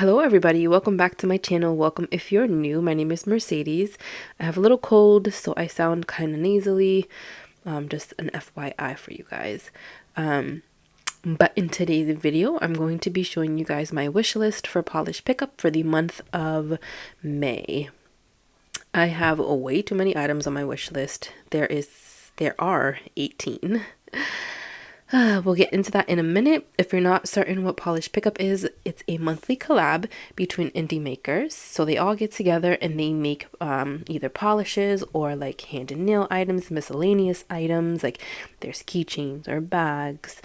Hello everybody, welcome back to my channel. Welcome if you're new. My name is Mercedes. I have a little cold, so I sound kind of nasally. Just an FYI for you guys. But in today's video, I'm going to be showing you guys my wish list for polish pickup for the month of May. I have way too many items on my wish list. There are 18. We'll get into that in a minute. If you're not certain what polish pickup is, it's a monthly collab between indie makers. So they all get together and they make either polishes or like hand and nail items, miscellaneous items, like there's keychains or bags,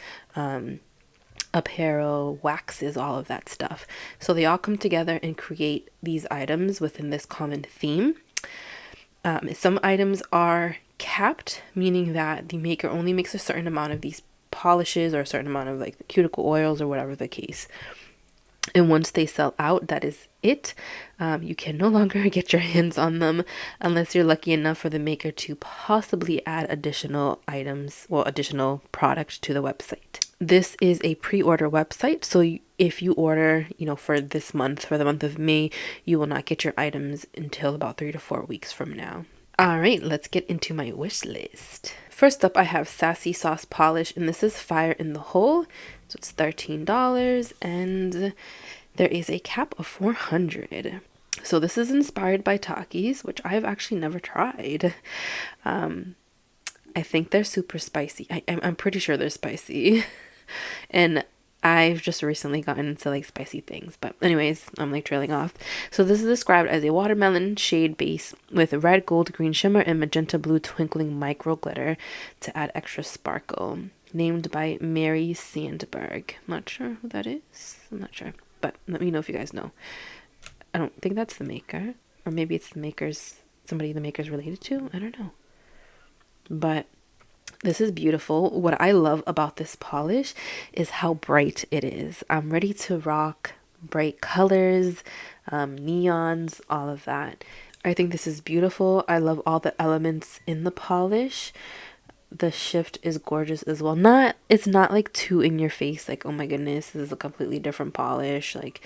apparel, waxes, all of that stuff. So they all come together and create these items within this common theme. Some items are capped, meaning that the maker only makes a certain amount of these polishes or a certain amount of like the cuticle oils or whatever the case, and once they sell out, that is it. You can no longer get your hands on them unless you're lucky enough for the maker to possibly add additional items, well, additional product to the website. This is a pre-order website, so if you order, for this month, for the month of May, you will not get your items until about 3 to 4 weeks from now. All right, let's get into my wish list. First up, I have Sassy Sauce polish, and this is Fire in the Hole. So it's $13, and there is a cap of 400. So this is inspired by Takis, which I've actually never tried. I think they're super spicy. I'm pretty sure they're spicy. And I've just recently gotten into like spicy things, but anyways, I'm like trailing off. So this is described as a watermelon shade base with red, gold, green shimmer and magenta blue twinkling micro glitter to add extra sparkle. Named by Mary Sandberg. Not sure who that is. I'm not sure, but let me know if you guys know. I don't think that's the maker, or maybe it's the maker's, somebody the maker's related to. I don't know, but this is beautiful. What I love about this polish is how bright it is. I'm ready to rock bright colors, neons, all of that. I think this is beautiful. I love all the elements in the polish. The shift is gorgeous as well. It's not like too in your face, like, oh my goodness, this is a completely different polish. Like,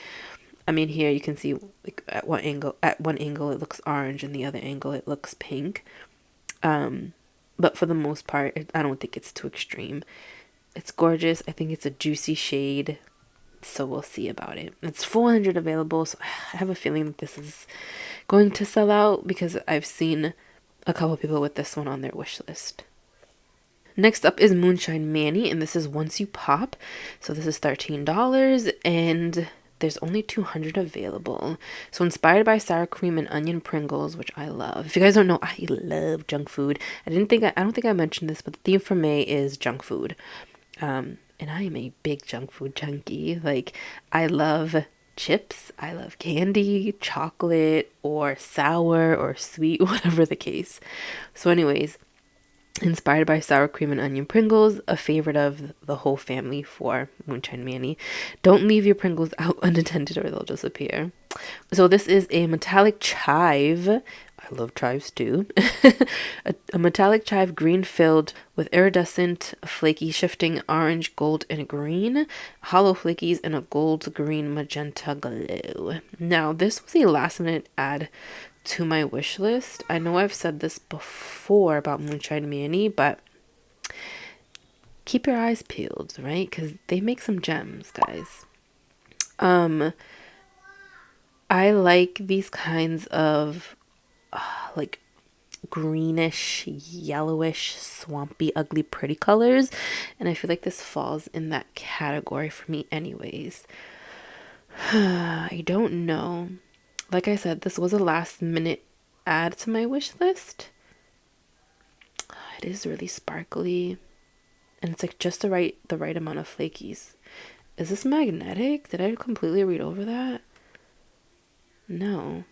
I mean, here you can see like at one angle it looks orange and the other angle it looks pink. But for the most part, I don't think it's too extreme. It's gorgeous. I think it's a juicy shade. So we'll see about it. It's 400 available. So I have a feeling that this is going to sell out because I've seen a couple people with this one on their wish list. Next up is Moonshine Manny, and this is Once You Pop. So this is $13, and there's only 200 available. So inspired by sour cream and onion Pringles, which I love. If you guys don't know, I love junk food. I don't think I mentioned this, but the theme for May is junk food. And I am a big junk food junkie. Like, I love chips, I love candy, chocolate, or sour or sweet, whatever the case. So anyways, inspired by sour cream and onion Pringles, a favorite of the whole family for Moonshine Manny. Don't leave your Pringles out unattended or they'll disappear. So this is a metallic chive. I love chives too. a metallic chive green filled with iridescent flaky shifting orange, gold, and green. Hollow flakies and a gold, green, magenta glow. Now this was a last minute add to my wish list. I know I've said this before about Moonshine Manny, but keep your eyes peeled, right? Because they make some gems, guys. I like these kinds of like greenish, yellowish, swampy, ugly, pretty colors, and I feel like this falls in that category for me anyways. I don't know. Like I said, this was a last minute add to my wish list. It is really sparkly. And it's like just the right amount of flakies. Is this magnetic? Did I completely read over that? No.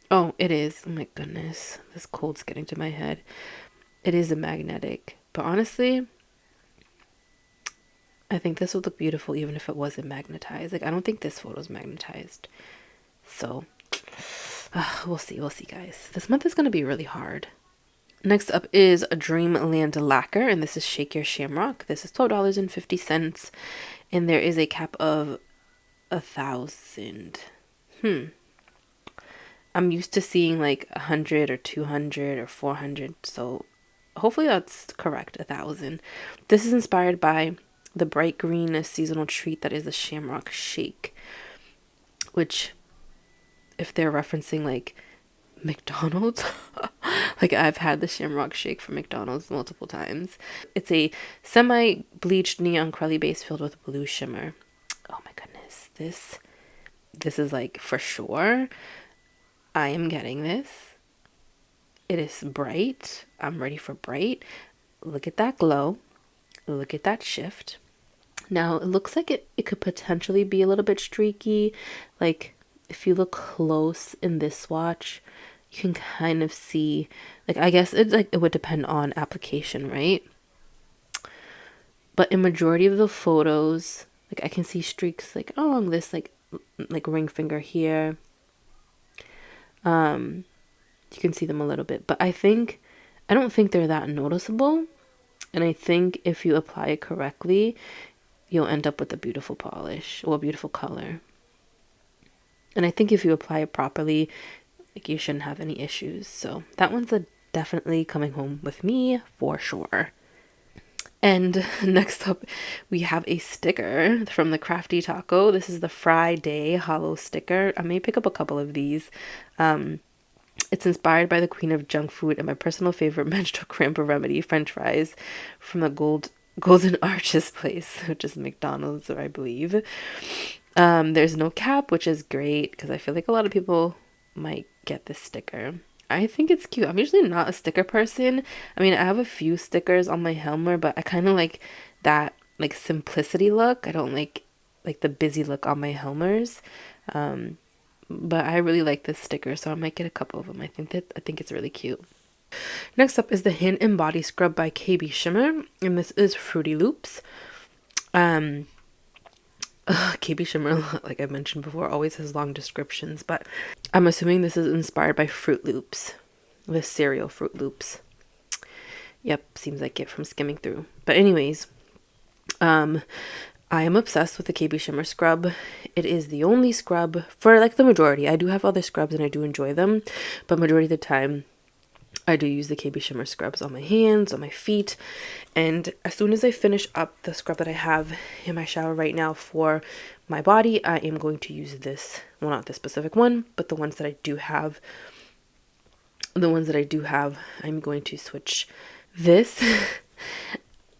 Oh, it is. Oh my goodness. This cold's getting to my head. It is a magnetic. But honestly, I think this would look beautiful even if it wasn't magnetized. Like, I don't think this photo's magnetized. So we'll see, guys. This month is going to be really hard. Next up is a Dreamland Lacquer, and this is Shake Your Shamrock. This is $12.50, and there is a cap of 1,000. I'm used to seeing like 100 or 200 or 400, so hopefully that's correct, 1,000. This is inspired by the bright green seasonal treat that is the Shamrock shake, which, if they're referencing like McDonald's, like I've had the Shamrock shake from McDonald's multiple times. It's a semi-bleached neon crelly base filled with blue shimmer. Oh my goodness, this is like for sure. I am getting this. It is bright. I'm ready for bright. Look at that glow. Look at that shift. Now, it looks like it could potentially be a little bit streaky. Like, if you look close in this swatch, you can kind of see, like, I guess it would depend on application, right? But in majority of the photos, like, I can see streaks, like, along this, like ring finger here. You can see them a little bit, but I don't think they're that noticeable. And I think if you apply it correctly, you'll end up with a beautiful polish or a beautiful color. And I think if you apply it properly, like, you shouldn't have any issues. So that one's definitely coming home with me for sure. And next up, we have a sticker from the Crafty Taco. This is the Friday Hollow sticker. I may pick up a couple of these. It's inspired by the queen of junk food and my personal favorite menstrual cramp remedy, French fries, from the Golden Arches place, which is McDonald's, I believe. There's no cap, which is great because I feel like a lot of people might get this sticker. I think it's cute. I'm usually not a sticker person. I mean, I have a few stickers on my Helmer, but I kind of like that like simplicity look. I don't like the busy look on my Helmers. But I really like this sticker, so I might get a couple of them. I think it's really cute. Next up is the Hand and Body Scrub by KB Shimmer, and this is Fruity Loops. KB Shimmer, like I mentioned before, always has long descriptions, but I'm assuming this is inspired by Fruit Loops, the cereal Fruit Loops. Yep, seems like it from skimming through. But anyways, I am obsessed with the KB Shimmer scrub. It is the only scrub for like the majority. I do have other scrubs and I do enjoy them, but majority of the time I do use the KB Shimmer scrubs on my hands, on my feet. And as soon as I finish up the scrub that I have in my shower right now for my body, I am going to use this. Well, not this specific one, but the ones that I do have. The ones that I do have, I'm going to switch this.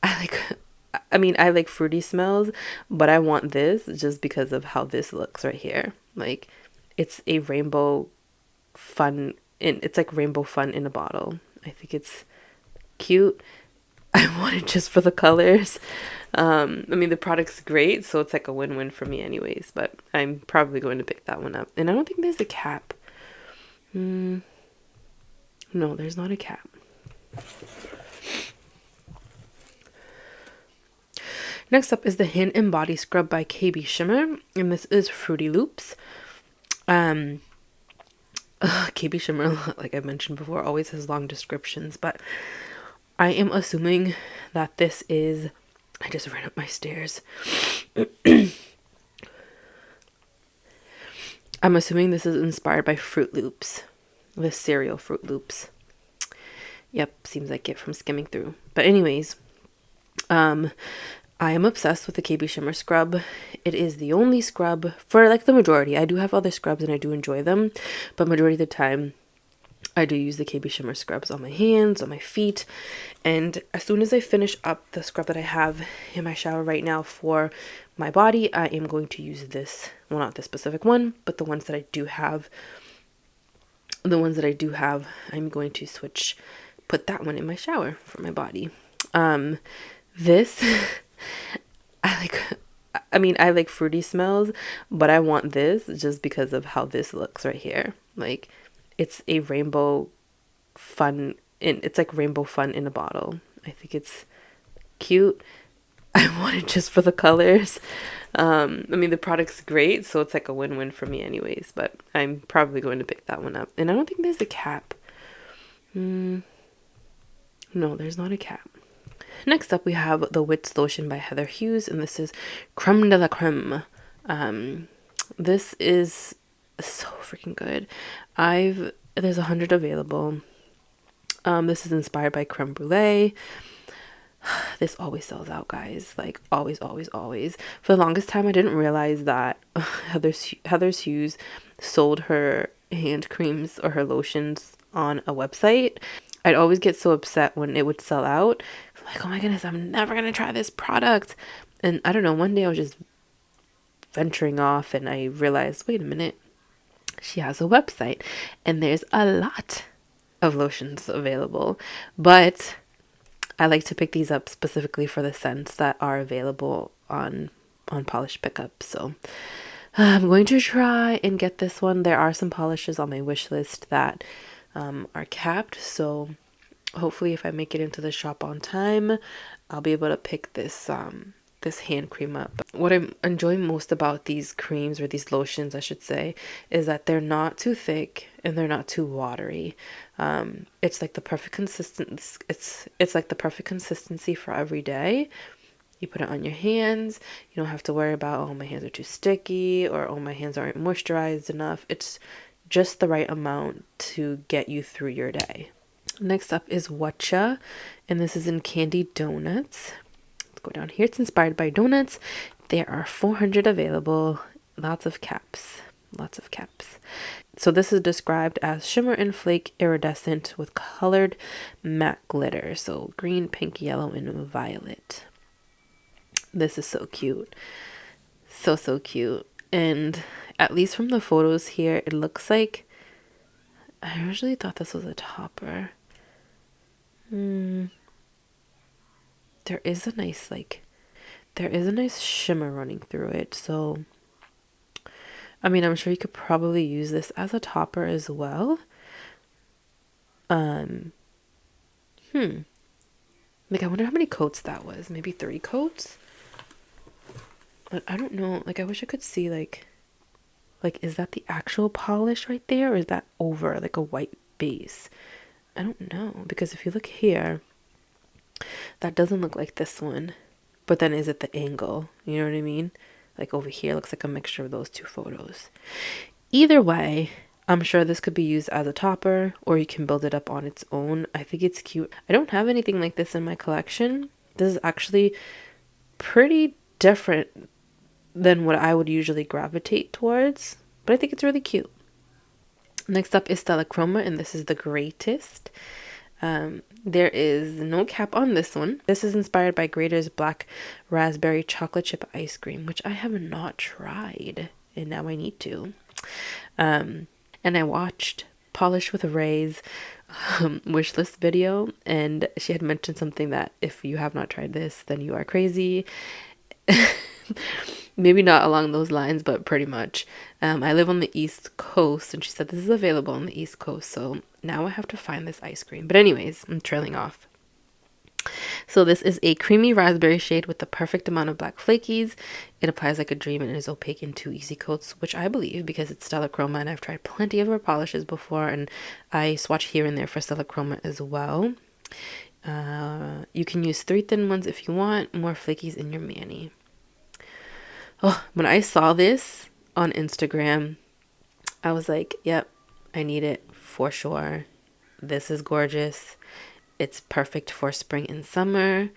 I like fruity smells, but I want this just because of how this looks right here. Like, it's a rainbow fun. It's like rainbow fun in a bottle. I think it's cute. I want it just for the colors. I mean, the product's great, so it's like a win-win for me anyways, but I'm probably going to pick that one up. And I don't think there's a cap. No, there's not a cap. Next up is the Hand and Body Scrub by KB Shimmer, and this is Fruity Loops. KB Shimmer, like I mentioned before, always has long descriptions, but I am assuming that this is... I just ran up my stairs. I'm assuming this is inspired by Fruit Loops, the cereal Fruit Loops. Yep, seems like it from skimming through. But anyways, I am obsessed with the KB Shimmer scrub. It is the only scrub for like the majority. I do have other scrubs and I do enjoy them, but majority of the time I do use the KB Shimmer scrubs on my hands, on my feet. And as soon as I finish up the scrub that I have in my shower right now for my body, I am going to use this. Well, not this specific one, but the ones that I do have. The ones that I do have, I'm going to put that one in my shower for my body. This... I like fruity smells, but I want this just because of how this looks right here. Like, it's a rainbow fun. It's like rainbow fun in a bottle. I think it's cute. I want it just for the colors. I mean, the product's great, so it's like a win-win for me anyways, but I'm probably going to pick that one up. And I don't think there's a cap. No, there's not a cap. Next up, we have the Wits Lotion by Heather Hughes, and this is Creme de la Creme. This is so freaking good. There's 100 available. This is inspired by creme brulee. This always sells out, guys. Like always, always, always. For the longest time, I didn't realize that Heather's Hughes sold her hand creams or her lotions on a website. I'd always get so upset when it would sell out. I'm like, oh my goodness, I'm never gonna try this product. And I don't know, one day I was just venturing off and I realized, wait a minute, she has a website and there's a lot of lotions available. But I like to pick these up specifically for the scents that are available on Polish Pickup. So I'm going to try and get this one. There are some polishes on my wish list that are capped. So hopefully if I make it into the shop on time, I'll be able to pick this this hand cream up. What I'm enjoying most about these creams, or these lotions I should say, is that they're not too thick and they're not too watery. It's like the perfect consistency. It's like the perfect consistency for every day. You put it on your hands. You don't have to worry about, oh, my hands are too sticky, or oh, my hands aren't moisturized enough. It's just the right amount to get you through your day. Next up is Watcha, and this is in Candy Donuts. Go down here. It's inspired by donuts. There are 400 available. Lots of caps. So this is described as shimmer and flake iridescent with colored matte glitter. So green, pink, yellow, and violet. This is so cute. So cute. And at least from the photos here, it looks like, I originally thought this was a topper. There is a nice shimmer running through it. So, I mean, I'm sure you could probably use this as a topper as well. Like, I wonder how many coats that was. Maybe 3 coats? But I don't know. Like, I wish I could see, like, is that the actual polish right there? Or is that over, like, a white base? I don't know. Because if you look here, that doesn't look like this one, but then is it the angle? You know what I mean? Like over here looks like a mixture of those 2 photos. Either way, I'm sure this could be used as a topper, or you can build it up on its own. I think it's cute. I don't have anything like this in my collection. This is actually pretty different than what I would usually gravitate towards, but I think it's really cute. Next up is Stella Chroma, and this is the greatest. There is no cap on this one. This is inspired by Grater's Black Raspberry Chocolate Chip Ice Cream, which I have not tried, and now I need to. And I watched Polish with Ray's wish list video, and she had mentioned something that if you have not tried this, then you are crazy. Maybe not along those lines, but pretty much. I live on the East Coast, and she said this is available on the East Coast, so now I have to find this ice cream. But anyways, I'm trailing off. So this is a creamy raspberry shade with the perfect amount of black flakies. It applies like a dream and is opaque in 2 easy coats, which I believe because it's Stella Chroma, and I've tried plenty of her polishes before, and I swatch here and there for Stella Chroma as well. You can use 3 thin ones if you want more flakies in your Manny. Oh, when I saw this on Instagram, I was like, yep, I need it for sure. This is gorgeous. It's perfect for spring and summer.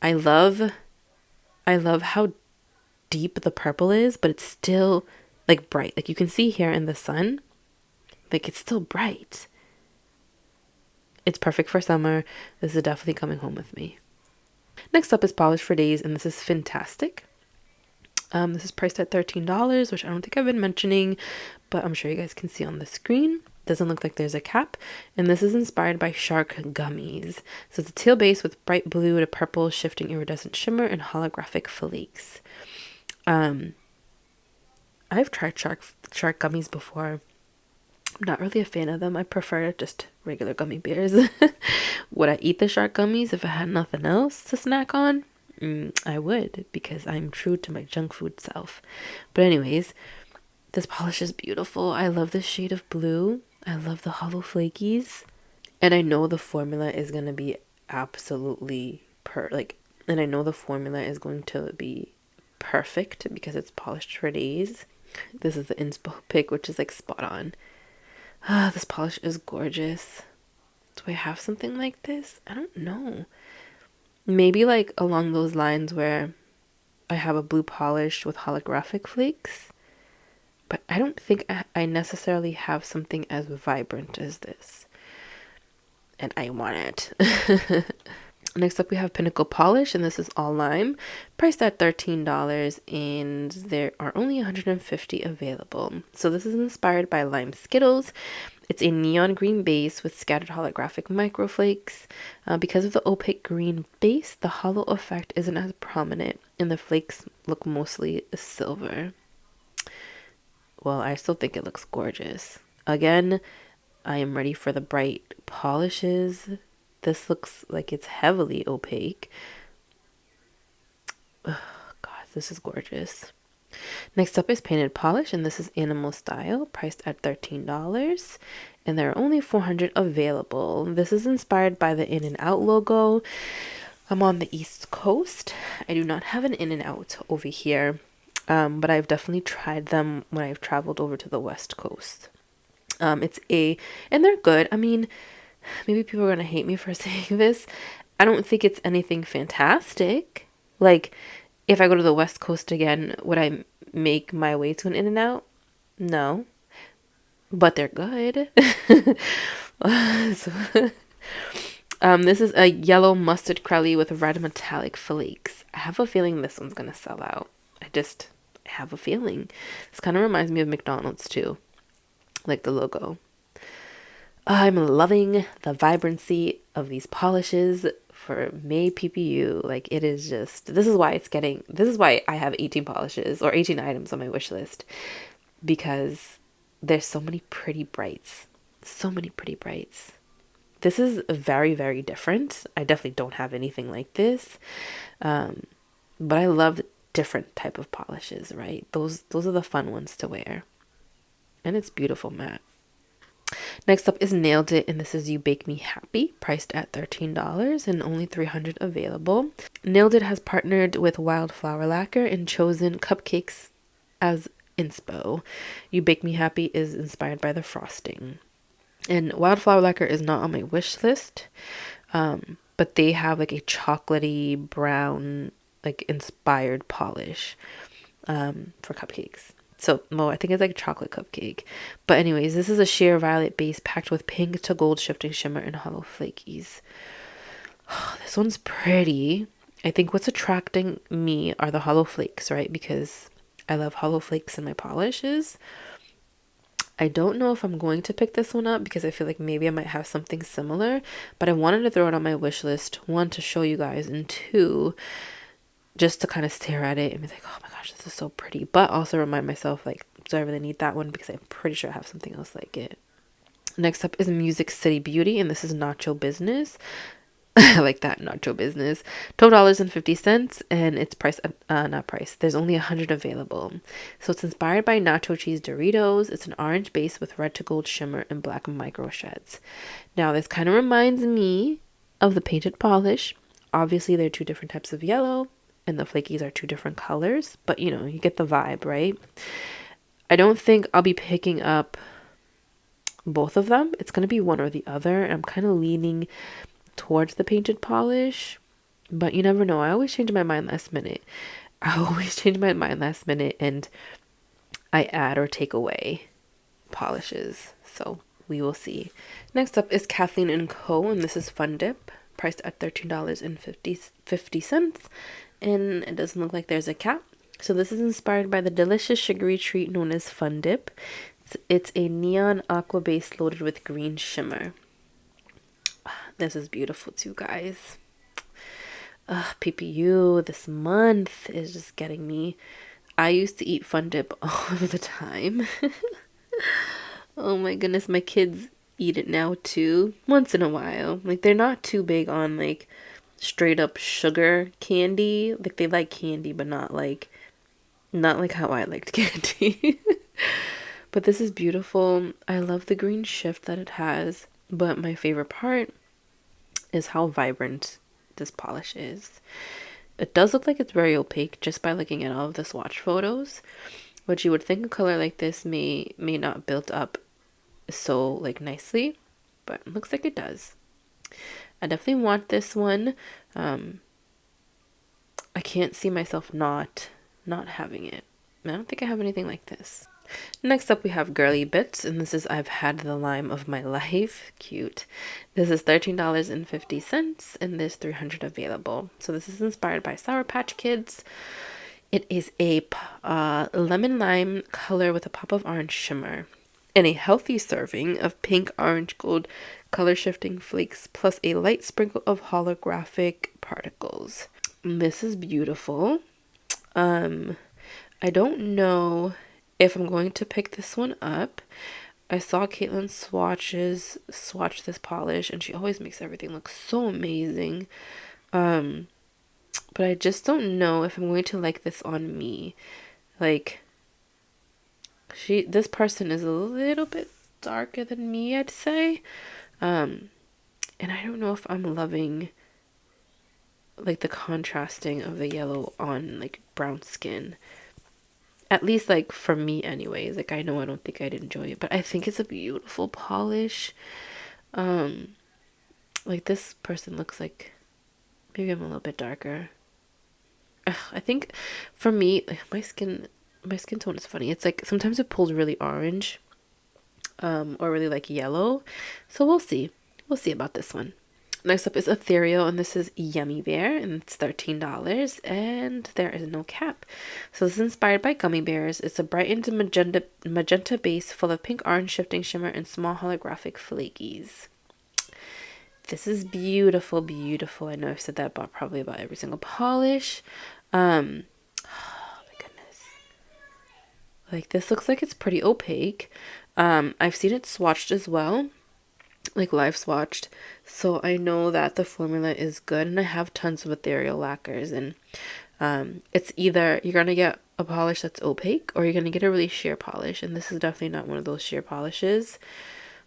I love how deep the purple is, but it's still like bright. Like you can see here in the sun, like it's still bright. It's perfect for summer. This is definitely coming home with me. Next up is Polish for Days, and this is Fintastic. This is priced at $13, which I don't think I've been mentioning, but I'm sure you guys can see on the screen. Doesn't look like there's a cap. And this is inspired by Shark Gummies. So it's a teal base with bright blue to purple shifting iridescent shimmer and holographic flakes. I've tried shark gummies before. I'm not really a fan of them. I prefer just regular gummy bears. Would I eat the shark gummies if I had nothing else to snack on? I would, because I'm true to my junk food self. But anyways, this polish is beautiful. I love this shade of blue. I love the hollow flakies. And I know the formula is going to be absolutely and I know the formula is going to be perfect because it's polished for days. This is the inspo pic, which is like spot on. Ah, this polish is gorgeous. Do I have something like this? I don't know. Maybe like along those lines where I have a blue polish with holographic flakes. But I don't think I necessarily have something as vibrant as this. And I want it. Next up we have Pinnacle Polish, and this is all lime, priced at $13, and there are only 150 available. So this is inspired by lime Skittles. It's a neon green base with scattered holographic microflakes. Because of the opaque green base, the hollow effect isn't as prominent, and the flakes look mostly silver. Well, I still think it looks gorgeous. Again, I am ready for the bright polishes. This looks like it's heavily opaque. Oh, God, this is gorgeous. Next up is Painted Polish, and this is Animal Style, priced at $13. And there are only 400 available. This is inspired by the In and Out logo. I'm on the East Coast. I do not have an In and Out over here. But I've definitely tried them when I've traveled over to the West Coast. And they're good. I mean, maybe people are going to hate me for saying this. I don't think it's anything fantastic. Like, if I go to the West Coast again, would I make my way to an In-N-Out? No. But they're good. This is a yellow mustard crelly with red metallic flakes. I have a feeling this one's going to sell out. I have a feeling. This kind of reminds me of McDonald's too. Like the logo. I'm loving the vibrancy of these polishes for May PPU. Like, it is just, this is why I have 18 polishes or 18 items on my wish list, because there's so many pretty brights. So many pretty brights. This is very, very different. I definitely don't have anything like this. But I love different type of polishes, right? Those are the fun ones to wear. And it's beautiful matte. Next up is Nailed It, and this is You Bake Me Happy, priced at $13 and only 300 available. Nailed It has partnered with Wildflower Lacquer and chosen cupcakes as inspo. You Bake Me Happy is inspired by the frosting. And Wildflower Lacquer is not on my wish list, but they have like a chocolatey brown, like inspired polish for cupcakes. So, I think it's like a chocolate cupcake. But anyways, this is a sheer violet base packed with pink to gold shifting shimmer and hollow flakies. Oh, this one's pretty. I think what's attracting me are the hollow flakes, right? Because I love hollow flakes in my polishes. I don't know if I'm going to pick this one up because I feel like maybe I might have something similar. But I wanted to throw it on my wish list. One, to show you guys. And two, just to kind of stare at it and be like, oh my gosh, this is so pretty. But also remind myself, like, do I really need that one? Because I'm pretty sure I have something else like it. Next up is Music City Beauty, and this is Nacho Business. I like that, Nacho Business. $12.50, and it's priced, there's only 100 available. So it's inspired by nacho cheese Doritos. It's an orange base with red to gold shimmer and black micro sheds. Now, this kind of reminds me of the Painted Polish. Obviously, there are two different types of yellow, and the flakies are two different colors, but you know, you get the vibe, right? I don't think I'll be picking up both of them. It's going to be one or the other. I'm kind of leaning towards the Painted Polish, but you never know. I always change my mind last minute. And I add or take away polishes. So we will see. Next up is Kathleen and Co, and this is Fun Dip, priced at $13.50. And it doesn't look like there's a cap. So this is inspired by the delicious sugary treat known as Fun Dip. It's a neon aqua base loaded with green shimmer. This is beautiful too, guys. PPU this month is just getting me. I used to eat Fun Dip all of the time. Oh my goodness, my kids eat it now too, once in a while. Like, they're not too big on like straight up sugar candy. Like, they like candy, but not like how I liked candy. But this is beautiful. I love the green shift that it has, but my favorite part is how vibrant this polish is. It does look like it's very opaque just by looking at all of the swatch photos, which you would think a color like this may not build up so like nicely, but it looks like it does. I definitely want this one. I can't see myself not having it. I don't think I have anything like this. Next up we have Girly Bits, and this is I've Had the Lime of My Life. Cute. This is $13.50, and there's 300 available. So this is inspired by Sour Patch Kids. It is a lemon lime color with a pop of orange shimmer, and a healthy serving of pink, orange, gold color shifting flakes, plus a light sprinkle of holographic particles. This is beautiful. I don't know if I'm going to pick this one up. I saw Caitlin swatch this polish, and she always makes everything look so amazing. But I just don't know if I'm going to like this on me. Like, this person is a little bit darker than me, I'd say. And I don't know if I'm loving like the contrasting of the yellow on like brown skin. At least like for me anyways. Like I know I don't think I'd enjoy it, but I think it's a beautiful polish. Like this person looks like maybe I'm a little bit darker. I think for me, like my skin tone is funny. It's like sometimes it pulls really orange, or really like yellow. So we'll see. We'll see about this one. Next up is Ethereal, and this is Yummy Bear, and it's $13, and there is no cap. So this is inspired by gummy bears. It's a brightened magenta base full of pink, orange, shifting shimmer, and small holographic flakies. This is beautiful, beautiful. I know I've said that probably about every single polish. Oh my goodness. Like this looks like it's pretty opaque. I've seen it swatched as well, like live swatched, so I know that the formula is good, and I have tons of ethereal lacquers, and it's either you're gonna get a polish that's opaque or you're gonna get a really sheer polish, and this is definitely not one of those sheer polishes.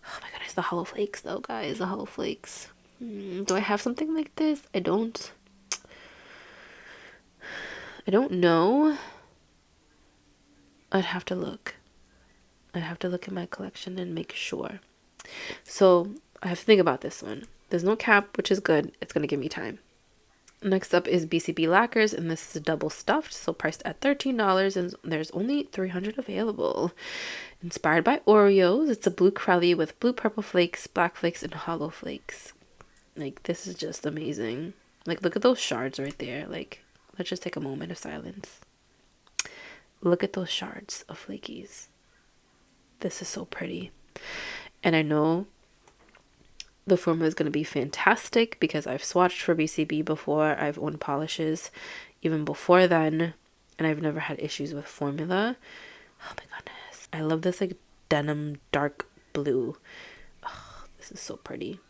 Oh my goodness, the hollow flakes though, guys, the hollow flakes. Do I have something like this? I don't know. I'd have to look in my collection and make sure. So I have to think about this one. There's no cap, which is good. It's going to give me time. Next up is BCB Lacquers, and this is double stuffed, so priced at $13, and there's only 300 available. Inspired by Oreos, it's a blue crelly with blue purple flakes, black flakes, and hollow flakes. Like, this is just amazing. Like, look at those shards right there. Like, let's just take a moment of silence. Look at those shards of flakies. This is so pretty. And I know the formula is going to be fantastic because I've swatched for BCB before. I've owned polishes even before then, and I've never had issues with formula. Oh my goodness. I love this like denim dark blue. Oh, this is so pretty.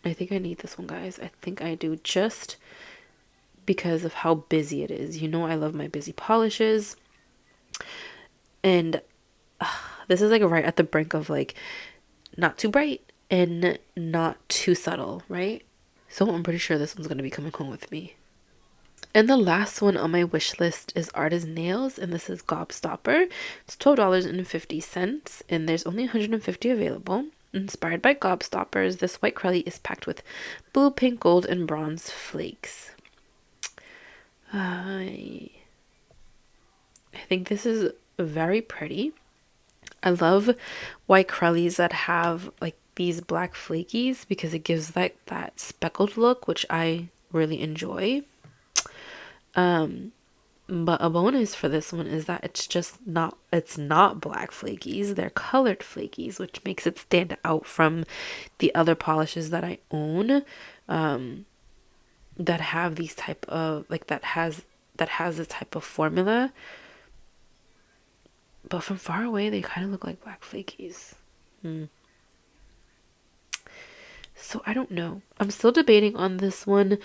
I think I need this one, guys. I think I do, just because of how busy it is. You know, I love my busy polishes. And this is like right at the brink of like not too bright and not too subtle, right? So I'm pretty sure this one's going to be coming home with me. And the last one on my wish list is Artist Nails, and this is Gobstopper. It's $12.50, and there's only 150 available. Inspired by Gobstoppers, this white crelly is packed with blue, pink, gold, and bronze flakes. I think this is very pretty. I love white crellies that have like these black flakies because it gives like that speckled look, which I really enjoy. But a bonus for this one is that it's not black flakies, they're colored flakies, which makes it stand out from the other polishes that I own, that have these type of like that has this type of formula. But from far away, they kind of look like black flakies. So I don't know. I'm still debating on this one.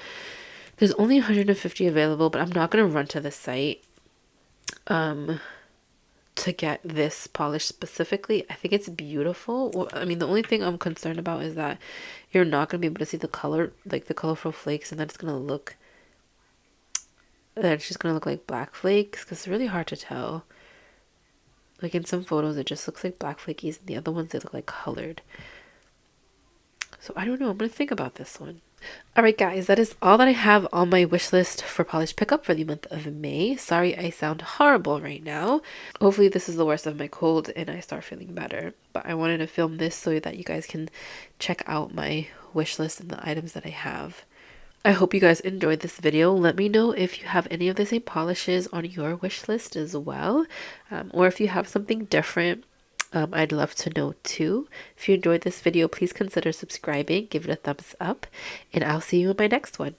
There's only 150 available, but I'm not going to run to the site to get this polish specifically. I think it's beautiful. Well, I mean, the only thing I'm concerned about is that you're not going to be able to see the color, like the colorful flakes, and that it's going to look that it's just gonna look like black flakes, because it's really hard to tell. Like in some photos it just looks like black flakies, and the other ones they look like colored. So I don't know, I'm gonna think about this one. Alright guys, that is all that I have on my wish list for polish pickup for the month of May. Sorry I sound horrible right now. Hopefully this is the worst of my cold and I start feeling better. But I wanted to film this so that you guys can check out my wish list and the items that I have. I hope you guys enjoyed this video. Let me know if you have any of the same polishes on your wish list as well. Or if you have something different. I'd love to know too. If you enjoyed this video, please consider subscribing, give it a thumbs up, and I'll see you in my next one.